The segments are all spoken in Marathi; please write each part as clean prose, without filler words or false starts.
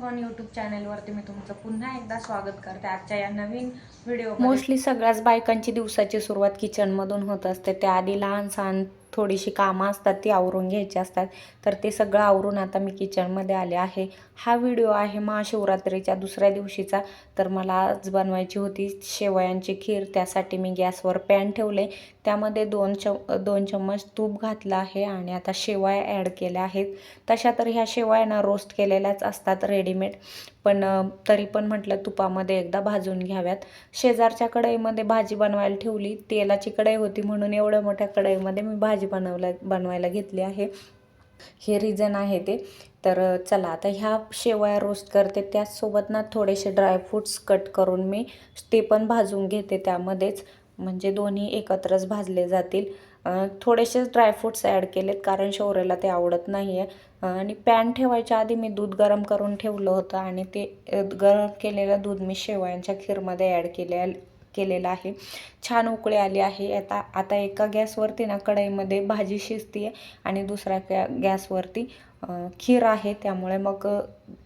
एव्हरीवन, यूट्यूब चॅनलवरती मी तुमचं पुन्हा एकदा स्वागत करते आजच्या या नवीन व्हिडिओ। मोस्टली सगळ्याच बायकांची दिवसाची सुरुवात किचनमधून होत असते। त्याआधी लहान सहान थोडीशी कामं असतात ती आवरून घ्यायची असतात। तर ते सगळं आवरून आता मी किचनमध्ये आले आहे। हा व्हिडिओ आहे महाशिवरात्रीच्या दुसऱ्या दिवशीचा। तर मला आज बनवायची होती शेवयांची खीर। त्यासाठी मी गॅसवर पॅन ठेवले, त्यामध्ये 2 चम्मच तूप घातलं आहे आणि आता शेवया ॲड केल्या आहेत। तशा तर ह्या शेवया रोस्ट केलेल्याच असतात रेडीमेड, पण तरी पण म्हटलं तुपामध्ये एकदा भाजून घ्याव्यात। शेजारच्या कढईमध्ये भाजी बनवायला ठेवली, तेलाची कढई होती म्हणून एवढ्या मोठ्या कढईमध्ये मी भाजी बनवायला घेतली आहे। हे रिझन आहे ते। तर चला आता ह्या शेवया रोस्ट करते, त्याचसोबत ना थोडेसे ड्रायफ्रूट्स कट करून मी ते पण भाजून घेते त्यामध्येच, म्हणजे दोन्ही एकत्रच भाजले जातील। थोडेसे ड्रायफ्रूट्स ॲड केलेत कारण शौर्याला ते आवडत नाही आहे। आणि पॅन ठेवायच्या आधी मी दूध गरम करून ठेवलं होतं आणि ते गरम केलेलं दूध मी शेवयांच्या खीरमध्ये ॲड केलेलं आहे। छान उकळी आली आहे। आता एका गॅसवरती ना कढईमध्ये भाजी शिजते आणि दुसऱ्या गॅसवरती खीर आहे। त्यामुळे मग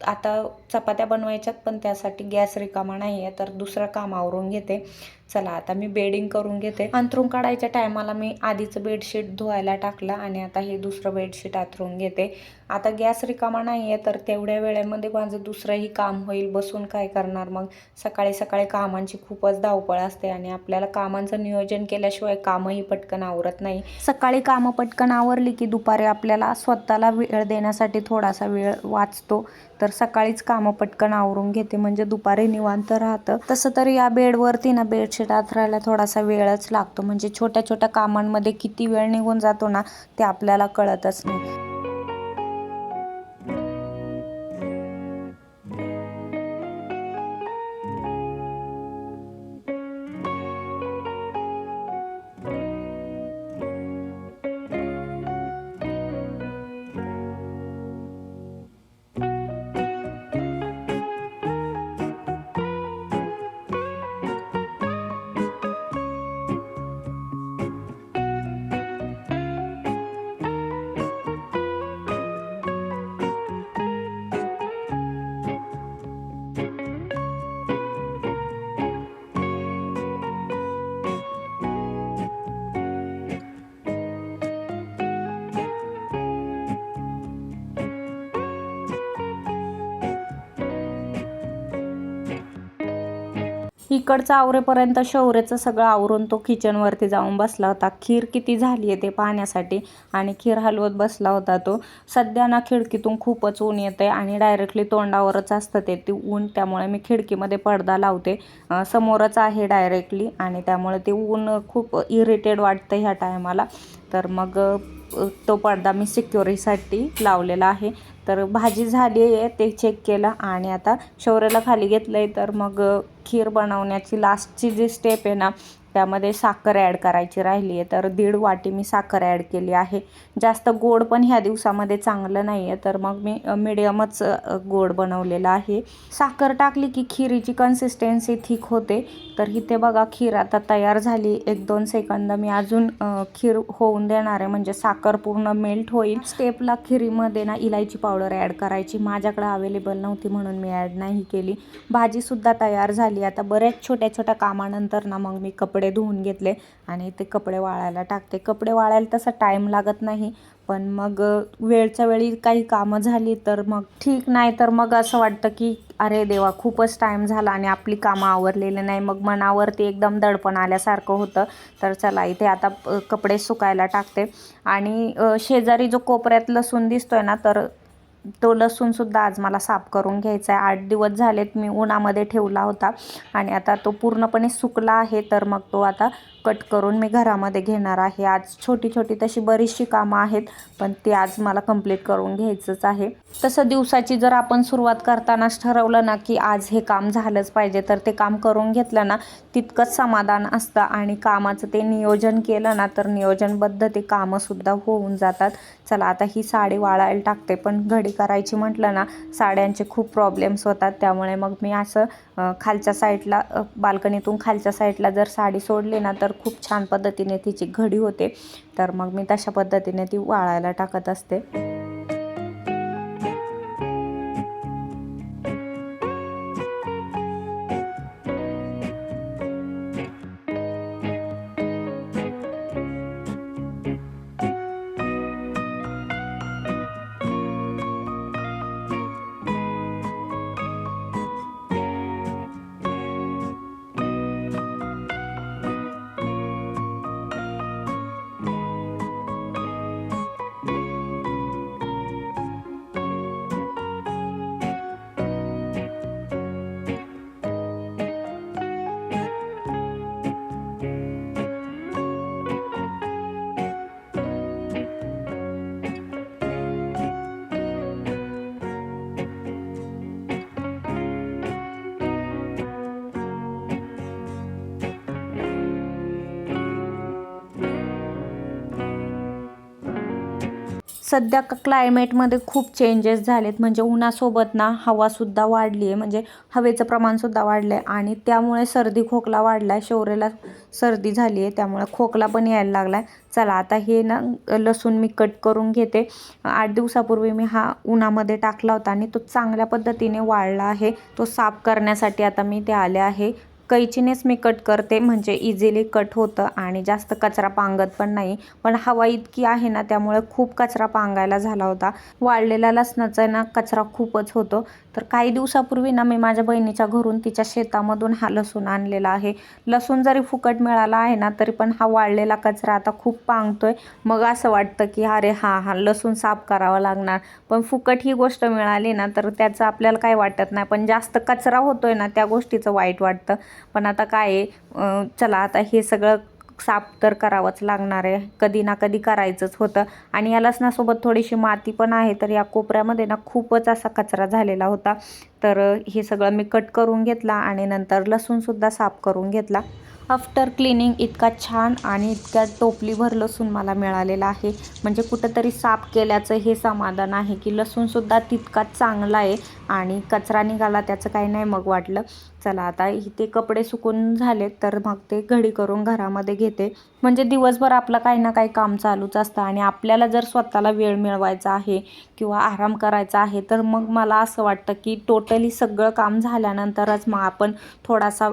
आता चपात्या बनवायच्यात, पण त्यासाठी गॅस रिकामा नाही आहे, तर दुसरं काम आवरून घेते। चला आता मी बेडिंग करून घेते। अंथरूण काढायच्या टायमाला मी आधीचं बेडशीट धुवायला टाकलं आणि आता हे दुसरं बेडशीट अंथरून घेते। आता गॅस रिकामा नाही आहे, तर तेवढ्या वेळेमध्ये माझं दुसरंही काम होईल। बसून काय करणार मग, सकाळी सकाळी कामांची खूपच धावपळ असते आणि आपल्याला कामांचं नियोजन केल्याशिवाय कामही पटकन आवरत नाही। सकाळी कामं पटकन आवरली की दुपारी आपल्याला स्वतःला वेळ देण्यासाठी थोडासा वेळ वाचतो। तर सकाळीच कामं पटकन आवरून घेते, म्हणजे दुपारी निवांत राहतं। तसं तर या बेडवरती ना बेडशीट अंथरायला थोडासा वेळच लागतो, म्हणजे छोट्या छोट्या कामांमध्ये किती वेळ निघून जातो ना ते आपल्याला कळतच नाही। इकडचं आवरेपर्यंत शौर्याचं सगळं आवरून तो किचनवरती जाऊन बसला होता खीर किती झाली आहे ते पाहण्यासाठी, आणि खीर हलवत बसला होता तो। सध्या ना खिडकीतून खूपच ऊन येते आणि डायरेक्टली तोंडावरच असतं ते ऊन, त्यामुळे मी खिडकीमध्ये पडदा लावते। समोरच आहे डायरेक्टली, आणि त्यामुळे ते ऊन खूप इरिटेड वाटतं ह्या टायमाला। तर मग तो पडदा मी सिक्युरिटीसाठी लावलेला आहे। तर भाजी झाली आहे ते चेक केलं आणि आता शौर्याला खाली घेतलं आहे। तर मग खीर बनवण्याची लास्टची जी स्टेप आहे ना, त्यामध्ये साखर ॲड करायची राहिली आहे। तर 1.5 वाटी मी साखर ॲड केली आहे। जास्त गोड पण ह्या दिवसामध्ये चांगलं नाही आहे, तर मग मी मिडियमच गोड बनवलेलं आहे। साखर टाकली की खिरीची कन्सिस्टन्सी थिक होते। तर इथे बघा खीर आता तयार झाली। 1-2 सेकंद मी अजून खीर होऊन देणार आहे, म्हणजे साखर पूर्ण मेल्ट होईल। स्टेपला खिरीमध्ये ना इलायची पावडर ॲड करायची, माझ्याकडे अवेलेबल नव्हती म्हणून मी ॲड नाही केली। भाजीसुद्धा तयार झाली। आता बऱ्याच छोट्या छोट्या कामानंतर ना मग मी कपडे धुवून घेतले आणि ते कपडे वाळायला टाकते। कपडे वाळायला तसा टाईम लागत नाही, पण मग वेळच्या वेळी काही कामं झाली तर मग ठीक, नाही तर मग असं वाटतं की अरे देवा खूपच टाईम झाला आणि आपली कामं आवरलेली नाही, मग मनावरती एकदम दडपण आल्यासारखं होतं। तर चला इथे आता कपडे सुकायला टाकते। आणि शेजारी जो कोपऱ्यात लसूण दिसतोय ना, तर तो लसूणसुद्धा आज मला साफ करून घ्यायचा आहे। 8 दिवस झालेत मी उन्हामध्ये ठेवला होता आणि आता तो पूर्णपणे सुकला आहे। तर मग तो आता कट करून मी घरामध्ये घेणार आहे। आज छोटी छोटी तशी बरीचशी कामं आहेत, पण ती आज मला कंप्लीट करून घ्यायचंच आहे। तसं दिवसाची जर आपण सुरुवात करतानाच ठरवलं ना की आज हे काम झालंच पाहिजे, तर ते काम करून घेतलं ना तितकंच समाधान असतं। आणि कामाचं ते नियोजन केलं ना, तर नियोजनबद्ध ते कामंसुद्धा होऊन जातात। चला आता ही साडी वाळायला टाकते, पण घडी करायची म्हटलं ना साड्यांचे खूप प्रॉब्लेम्स होतात। त्यामुळे मग मी असं खालच्या साईडला बाल्कनीतून खालच्या साईडला जर साडी सोडली ना, तर खूप छान पद्धतीने तिची घडी होते। तर मग मी तशा पद्धतीने ती वाळायला टाकत असते। सध्या क्लायमेटमध्ये खूप चेंजेस झालेत, म्हणजे उन्हासोबत ना हवासुद्धा वाढली आहे, म्हणजे हवेचं प्रमाणसुद्धा वाढलं आहे आणि त्यामुळे सर्दी खोकला वाढला आहे. शौर्यला सर्दी झाली आहे, त्यामुळे खोकला पण यायला लागला आहे. चला आता हे ना लसूण मी कट करून घेते. 8 दिवसापूर्वी मी हा उन्हामध्ये टाकला होता आणि तो चांगल्या पद्धतीने वाळला आहे. तो साफ करण्यासाठी आता मी ते आले आहे. कैचीनेच मी कट करते, म्हणजे इझिली कट होतं आणि जास्त कचरा पांगत पण नाही. पण हवा इतकी आहे ना, त्यामुळे खूप कचरा पांगायला झाला होता. वाळलेल्या लसणाचा ना कचरा खूपच होतो. तर काही दिवसापूर्वी ना मी माझ्या बहिणीच्या घरून तिच्या शेतामधून हा लसूण आणलेला आहे. लसूण जरी फुकट मिळाला आहे ना, तरी पण हा वाळलेला कचरा आता खूप पांगतोय. मग असं वाटतं की अरे हा लसूण साफ करावा लागणार. पण फुकट ही गोष्ट मिळाली ना, तर त्याचं आपल्याला काय वाटत नाही, पण जास्त कचरा होतोय ना, त्या गोष्टीचं वाईट वाटतं. पण आता काय आहे, चला आता हे सगळं साफ तर करावंच लागणार आहे. कधी ना कधी करायचंच होतं. आणि या लसणासोबत थोडीशी माती पण आहे, तर या कोपऱ्यामध्ये ना खूपच असा कचरा झालेला होता. तर हे सगळं मी कट करून घेतला आणि नंतर लसूणसुद्धा साफ करून घेतला. आफ्टर क्लिनिंग इतका छान आणि इतक्या टोपलीभर लसूण मला मिळालेला आहे. म्हणजे कुठंतरी साफ केल्याचं हे समाधान आहे की लसूणसुद्धा तितकाच चांगला आहे आणि कचरा निघाला त्याचं काही नाही मग वाटलं. चला आता इथे कपडे सुकून झालेत, तर मग ते घडी करून घरामध्ये घेते. म्हणजे दिवसभर आपलं काही ना काही काम चालूच असतं आणि आपल्याला जर स्वतःला वेळ मिळवायचा आहे किंवा आराम करायचा आहे, तर मग मला असं वाटतं की टोटली सगळं काम झाल्यानंतरच मग आपण थोडासा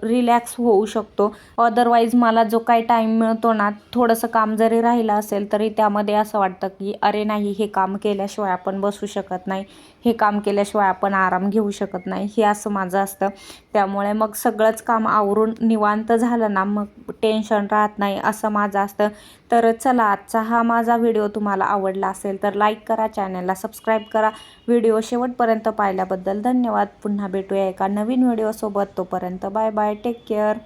रिलॅक्स होऊ शकतो. अदरवाईज मला जो काही टाईम मिळतो ना, थोडंसं काम जरी राहिलं असेल तरी त्यामध्ये असं वाटतं की अरे नाही, हे काम केल्याशिवाय आपण बसू शकत नाही, हे काम केल्याशिवाय आपण आराम घेऊ शकत नाही, हे असं माझं असतं. त्यामुळे मग सगळंच काम आवरून निवांत झालं ना, मग टेन्शन राहत नाही, असं माझं असतं. तर चला, आजचा हा माझा व्हिडिओ तुम्हाला आवडला असेल तर लाईक करा, चॅनलला सबस्क्राईब करा. व्हिडिओ शेवटपर्यंत पाहिल्याबद्दल धन्यवाद. पुन्हा भेटूया एका नवीन व्हिडिओसोबत. तोपर्यंत बाय बाय, टेक केअर.